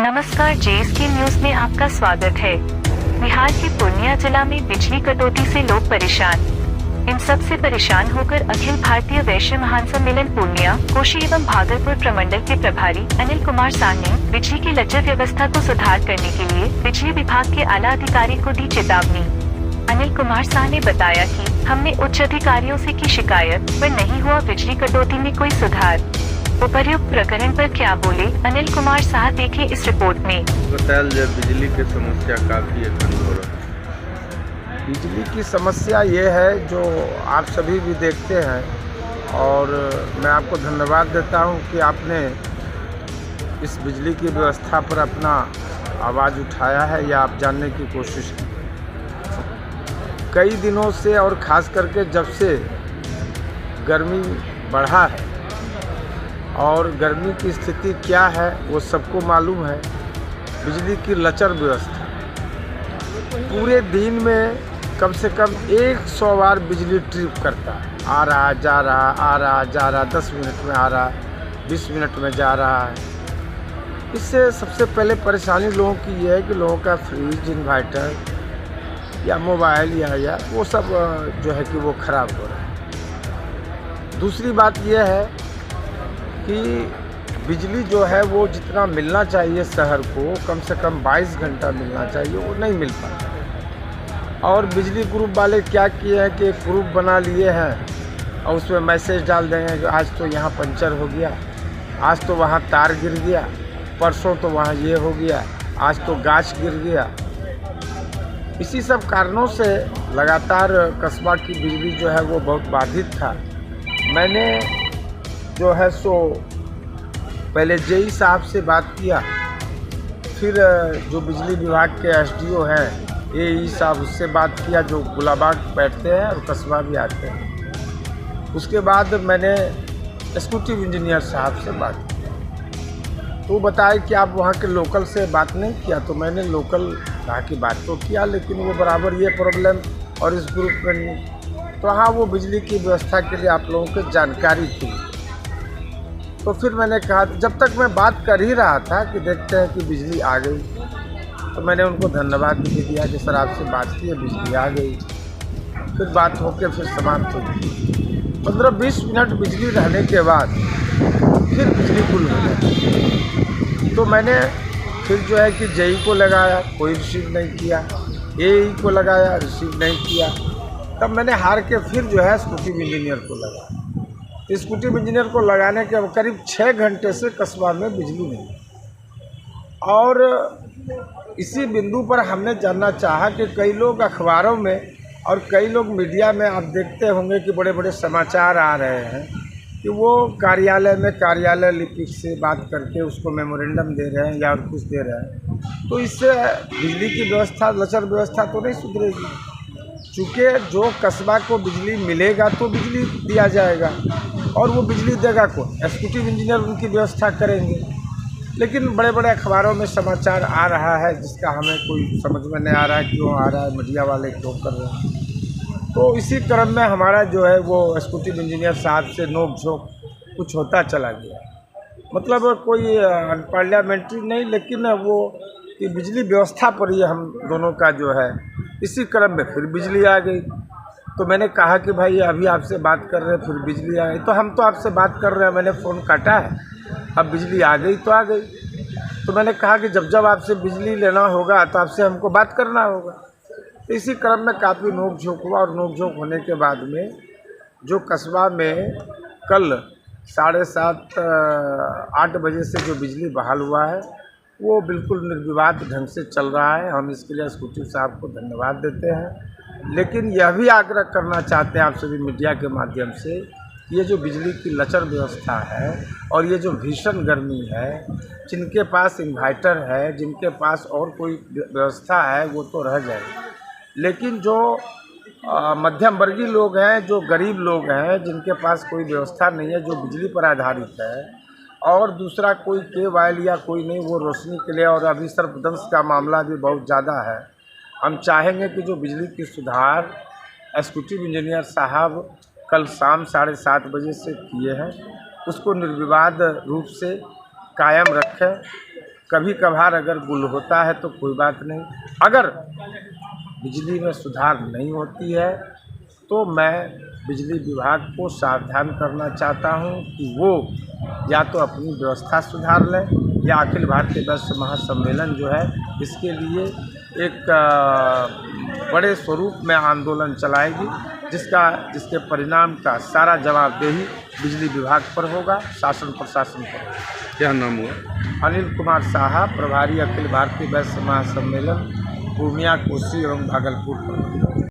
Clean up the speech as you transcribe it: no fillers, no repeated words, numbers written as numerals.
नमस्कार, JSK news में आपका स्वागत है। बिहार के पूर्णिया जिला में बिजली कटौती से लोग परेशान। इन सबसे परेशान होकर अखिल भारतीय वैश्य महासम्मेलन पूर्णिया, कोशी एवं भागलपुर प्रमंडल के प्रभारी अनिल कुमार साह ने बिजली की लचर व्यवस्था को सुधार करने के लिए बिजली विभाग के आला अधिकारी को दी चेतावनी। अनिल कुमार साह ने बताया कि हमने उच्च अधिकारियों से की शिकायत, पर नहीं हुआ बिजली कटौती में कोई सुधार। उपर्युक्त प्रकरण पर क्या बोले अनिल कुमार साह, देखें इस रिपोर्ट में। बताया बिजली की समस्या काफ़ी अखंड हो रहा है। बिजली की समस्या ये है जो आप सभी भी देखते हैं, और मैं आपको धन्यवाद देता हूं कि आपने इस बिजली की व्यवस्था पर अपना आवाज़ उठाया है या आप जानने की कोशिश की। कई दिनों से और ख़ास करके जब से गर्मी बढ़ा है और गर्मी की स्थिति क्या है वो सबको मालूम है। बिजली की लचर व्यवस्था, पूरे दिन में कम से कम 100 बार बिजली ट्रिप करता है, आ रहा जा रहा, आ रहा जा रहा, 10 मिनट में आ रहा, 20 मिनट में जा रहा है। इससे सबसे पहले परेशानी लोगों की ये है कि लोगों का फ्रिज, इन्वर्टर या मोबाइल या वो सब जो है कि वो ख़राब हो रहा है। दूसरी बात यह है कि बिजली जो है वो जितना मिलना चाहिए शहर को, कम से कम 22 घंटा मिलना चाहिए, वो नहीं मिल पाता। और बिजली ग्रुप वाले क्या किए हैं कि एक ग्रुप बना लिए हैं और उसमें मैसेज डाल देंगे कि आज तो यहाँ पंचर हो गया, आज तो वहाँ तार गिर गया, परसों तो वहाँ ये हो गया, आज तो गाछ गिर गया। इसी सब कारणों से लगातार कस्बा की बिजली जो है वो बहुत बाधित था। मैंने जो है सो पहले जेई साहब से बात किया, फिर जो बिजली विभाग के एसडीओ हैं एई साहब, उससे बात किया जो गुलाबाग बैठते हैं और कस्बा भी आते हैं। उसके बाद मैंने एक्जीक्यूटिव इंजीनियर साहब से बात की, तो बताया कि आप वहाँ के लोकल से बात नहीं किया। तो मैंने लोकल कहा कि बात तो किया, लेकिन वो बराबर ये प्रॉब्लम और इस ग्रुप में नहीं। तो हाँ, वो बिजली की व्यवस्था के लिए आप लोगों को जानकारी थी। तो फिर मैंने कहा, जब तक मैं बात कर ही रहा था कि देखते हैं कि बिजली आ गई, तो मैंने उनको धन्यवाद भी दिया कि सर आपसे बात की है, बिजली आ गई। फिर बात होकर फिर समाप्त हो गई। 15-20 मिनट बिजली रहने के बाद फिर बिजली गुल हो गई। तो मैंने फिर जो है कि जेई को लगाया, कोई रिसीव नहीं किया, एई को लगाया, रिसीव नहीं किया। तब मैंने हार के फिर जो है एक्जीक्यूटिव इंजीनियर को लगाया। एक्जीक्यूटिव इंजीनियर को लगाने के करीब 6 घंटे से कस्बा में बिजली नहीं। और इसी बिंदु पर हमने जानना चाहा कि कई लोग अखबारों में और कई लोग मीडिया में आप देखते होंगे कि बड़े बड़े समाचार आ रहे हैं कि वो कार्यालय में कार्यालय लिपिक से बात करके उसको मेमोरेंडम दे रहे हैं या और कुछ दे रहे हैं। तो इससे बिजली की व्यवस्था, लचर व्यवस्था तो नहीं सुधरेगी। चूँकि जो कस्बा को बिजली मिलेगा तो बिजली दिया जाएगा, और वो बिजली देगा कौन? एक्जीक्यूटिव इंजीनियर उनकी व्यवस्था करेंगे। लेकिन बड़े बड़े अखबारों में समाचार आ रहा है जिसका हमें कोई समझ में नहीं आ रहा है क्यों आ रहा है, मीडिया वाले क्यों कर रहे हैं। तो इसी क्रम में हमारा जो है वो एक्जीक्यूटिव इंजीनियर साहब से नोक झोंक कुछ होता चला गया। मतलब कोई पार्लियामेंट्री नहीं, लेकिन वो कि बिजली व्यवस्था पर ही हम दोनों का जो है। इसी क्रम में फिर बिजली आ गई। तो मैंने कहा कि भाई अभी आपसे बात कर रहे हैं, फिर बिजली आ गई, तो हम तो आपसे बात कर रहे हैं, मैंने फ़ोन काटा है, अब बिजली आ गई तो आ गई। तो मैंने कहा कि जब जब आपसे बिजली लेना होगा तो आपसे हमको बात करना होगा। तो इसी क्रम में काफ़ी नोक झोंक हुआ, और नोक झोंक होने के बाद में जो कस्बा में कल 7:30-8 बजे से जो बिजली बहाल हुआ है वो बिल्कुल निर्विवाद ढंग से चल रहा है। हम इसके लिए एक्जीक्यूटिव साहब को धन्यवाद देते हैं, लेकिन यह भी आग्रह करना चाहते हैं आप सभी मीडिया के माध्यम से, ये जो बिजली की लचर व्यवस्था है और ये जो भीषण गर्मी है, जिनके पास इन्वर्टर है, जिनके पास और कोई व्यवस्था है वो तो रह जाए, लेकिन जो मध्यम वर्गीय लोग हैं, जो गरीब लोग हैं, जिनके पास कोई व्यवस्था नहीं है, जो बिजली पर आधारित है, और दूसरा कोई केबल या कोई नहीं, वो रोशनी के लिए, और अभी सर्पदंश का मामला भी बहुत ज़्यादा है। हम चाहेंगे कि जो बिजली की सुधार एक्जीक्यूटिव इंजीनियर साहब कल शाम 7:30 बजे से किए हैं, उसको निर्विवाद रूप से कायम रखें। कभी कभार अगर गुल होता है तो कोई बात नहीं, अगर बिजली में सुधार नहीं होती है तो मैं बिजली विभाग को सावधान करना चाहता हूं कि वो या तो अपनी व्यवस्था सुधार लें या अखिल भारतीय वैश्य महासम्मेलन जो है इसके लिए एक बड़े स्वरूप में आंदोलन चलाएगी, जिसके परिणाम का सारा जवाबदेही बिजली विभाग पर होगा, शासन प्रशासन पर होगा। क्या नाम हुआ? अनिल कुमार साहा, प्रभारी अखिल भारतीय वैश्य महासम्मेलन पूर्णिया, कोसी एवं भागलपुर।